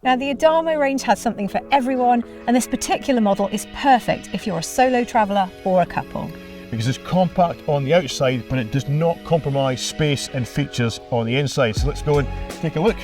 Now the Adamo range has something for everyone, and this particular model is perfect if you're a solo traveller or a couple. Because it's compact on the outside, but it does not compromise space and features on the inside. So let's go and take a look.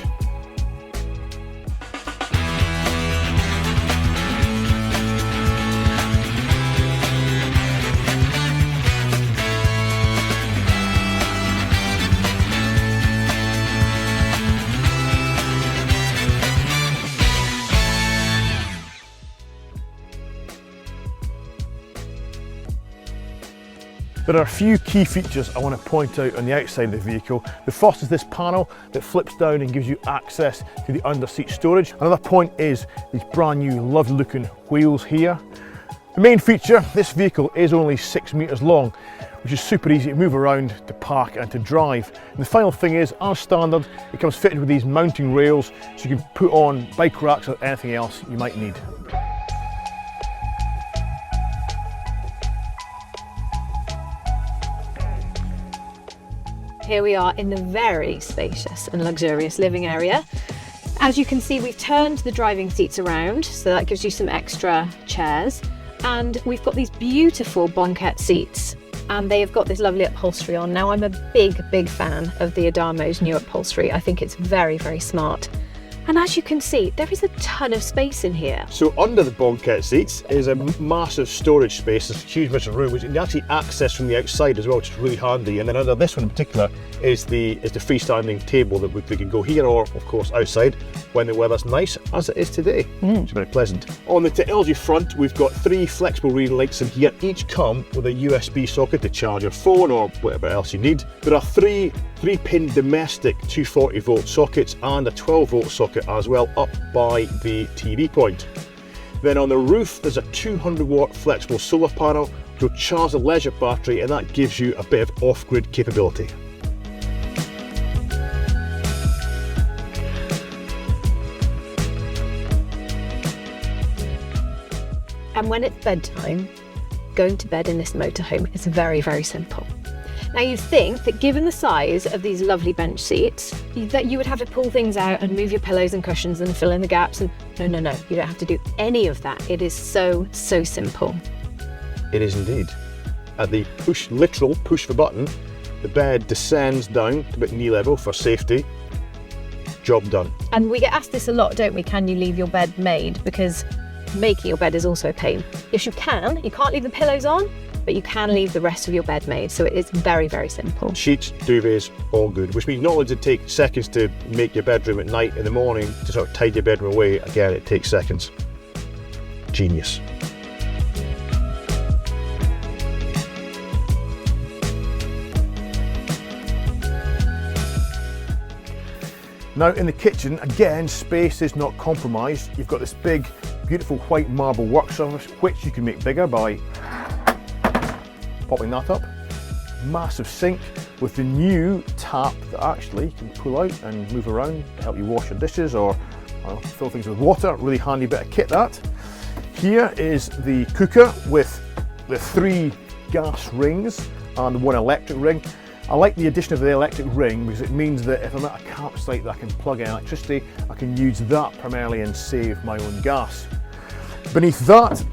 There are a few key features I want to point out on the outside of the vehicle. The first is this panel that flips down and gives you access to the under-seat storage. Another point is these brand new lovely looking wheels here. The main feature, this vehicle is only 6 meters long, which is super easy to move around, to park and to drive. And the final thing is, as standard, it comes fitted with these mounting rails so you can put on bike racks or anything else you might need. Here we are in the very spacious and luxurious living area. As you can see, we've turned the driving seats around, so that gives you some extra chairs. And we've got these beautiful banquette seats, and they have got this lovely upholstery on. Now, I'm a big fan of the Adamo's new upholstery. I think it's very, very smart. And as you can see, there is a ton of space in here. So under the banquette seats is a massive storage space, this huge bit of room, which you can actually access from the outside as well, which is really handy. And then under this one in particular is the freestanding table that we can go here or, of course, outside when the weather's nice, as it is today. It's very pleasant. On the technology front, we've got 3 flexible relay links in here, each come with a USB socket to charge your phone or whatever else you need. There are 3-pin domestic 240 volt sockets and a 12 volt socket as well up by the TV point. Then on the roof there's a 200 watt flexible solar panel to charge the leisure battery, and that gives you a bit of off-grid capability. And when it's bedtime, going to bed in this motorhome is very, very simple. Now, you'd think that given the size of these lovely bench seats, that you would have to pull things out and move your pillows and cushions and fill in the gaps. And no, you don't have to do any of that. It is so simple. It is indeed. At the literal push of a button, the bed descends down to about knee level for safety. Job done. And we get asked this a lot, don't we? Can you leave your bed made? Because making your bed is also a pain. Yes, you can. You can't leave the pillows on, but you can leave the rest of your bed made. So it is very, very simple. Sheets, duvets, all good. Which means not only does it take seconds to make your bedroom at night, in the morning to sort of tidy your bedroom away, again, it takes seconds. Genius. Now in the kitchen, again, space is not compromised. You've got this big, beautiful white marble work surface, which you can make bigger by popping that up. Massive sink with the new tap that actually you can pull out and move around to help you wash your dishes or fill things with water. Really handy bit of kit that. Here is the cooker with the 3 gas rings and the 1 electric ring. I like the addition of the electric ring because it means that if I'm at a campsite that I can plug in electricity, I can use that primarily and save my own gas. Beneath that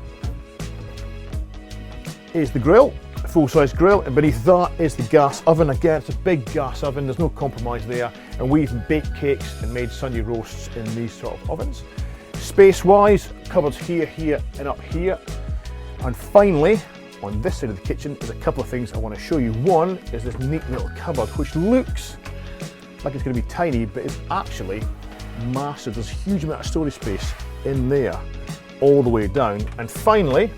is the grill, a full-size grill, and beneath that is the gas oven. Again, it's a big gas oven, there's no compromise there, and we even baked cakes and made Sunday roasts in these sort of ovens. Space-wise, cupboards here, and up here. And finally, on this side of the kitchen, there's a couple of things I want to show you. One is this neat little cupboard, which looks like it's going to be tiny, but it's actually massive. There's a huge amount of storage space in there, all the way down. And finally,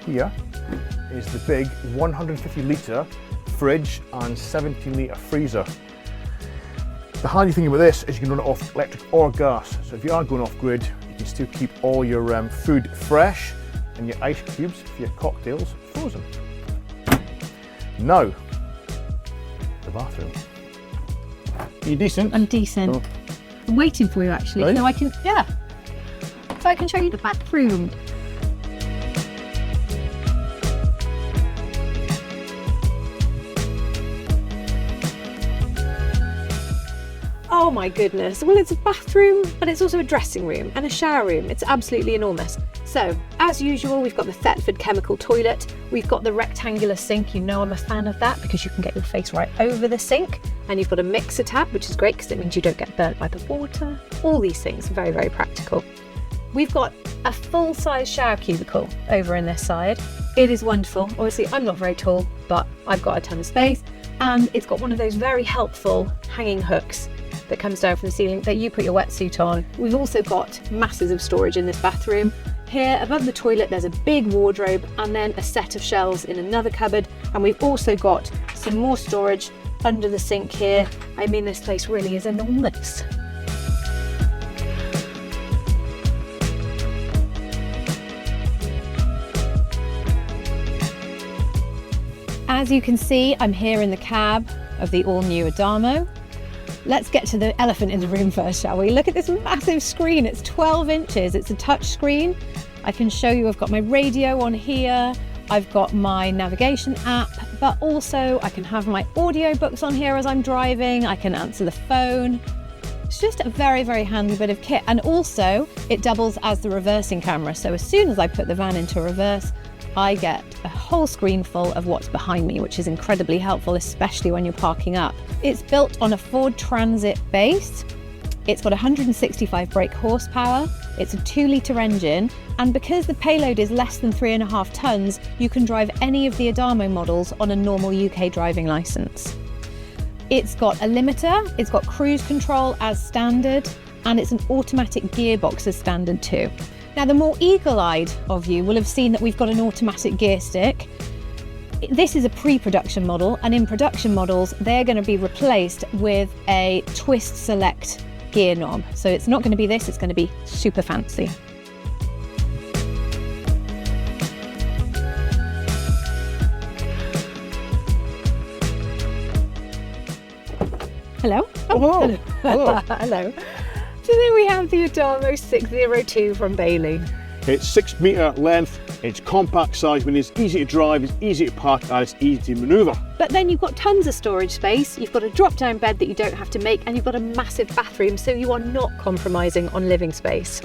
here is the big 150 litre fridge and 70 litre freezer. The handy thing about this is you can run it off electric or gas. So if you are going off grid, you can still keep all your food fresh and your ice cubes for your cocktails frozen. Now, the bathroom. Are you decent? I'm decent. Oh. I'm waiting for you actually. Really? So I can, yeah. So I can show you the bathroom. Oh my goodness. Well, it's a bathroom, but it's also a dressing room and a shower room. It's absolutely enormous. So, as usual, we've got the Thetford chemical toilet. We've got the rectangular sink. You know I'm a fan of that because you can get your face right over the sink. And you've got a mixer tab, which is great because it means you don't get burnt by the water. All these things, very, very practical. We've got a full-size shower cubicle over in this side. It is wonderful. Obviously, I'm not very tall, but I've got a ton of space. And it's got one of those very helpful hanging hooks that comes down from the ceiling that you put your wetsuit on. We've also got masses of storage in this bathroom. Here above the toilet there's a big wardrobe and then a set of shelves in another cupboard, and we've also got some more storage under the sink here. I mean, this place really is enormous. As you can see, I'm here in the cab of the all-new Adamo. Let's get to the elephant in the room first, shall we? Look at this massive screen. It's 12 inches. It's a touch screen. I can show you I've got my radio on here. I've got my navigation app, but also I can have my audiobooks on here as I'm driving. I can answer the phone. It's just a very, very handy bit of kit. And also it doubles as the reversing camera. So as soon as I put the van into reverse, I get a whole screen full of what's behind me, which is incredibly helpful, especially when you're parking up. It's built on a Ford Transit base. It's got 165 brake horsepower. It's a 2-litre engine. And because the payload is less than 3.5 tons, you can drive any of the Adamo models on a normal UK driving licence. It's got a limiter, it's got cruise control as standard, and it's an automatic gearbox as standard too. Now, the more eagle-eyed of you will have seen that we've got an automatic gear stick. This is a pre-production model, and in production models, they're going to be replaced with a twist select gear knob. So it's not going to be this, it's going to be super fancy. Hello. Oh, hello. Hello. Hello. So then we have the Adamo 602 from Bailey. It's 6 metre length, it's compact size, meaning it's easy to drive, it's easy to park, and it's easy to manoeuvre. But then you've got tons of storage space, you've got a drop-down bed that you don't have to make, and you've got a massive bathroom, so you are not compromising on living space.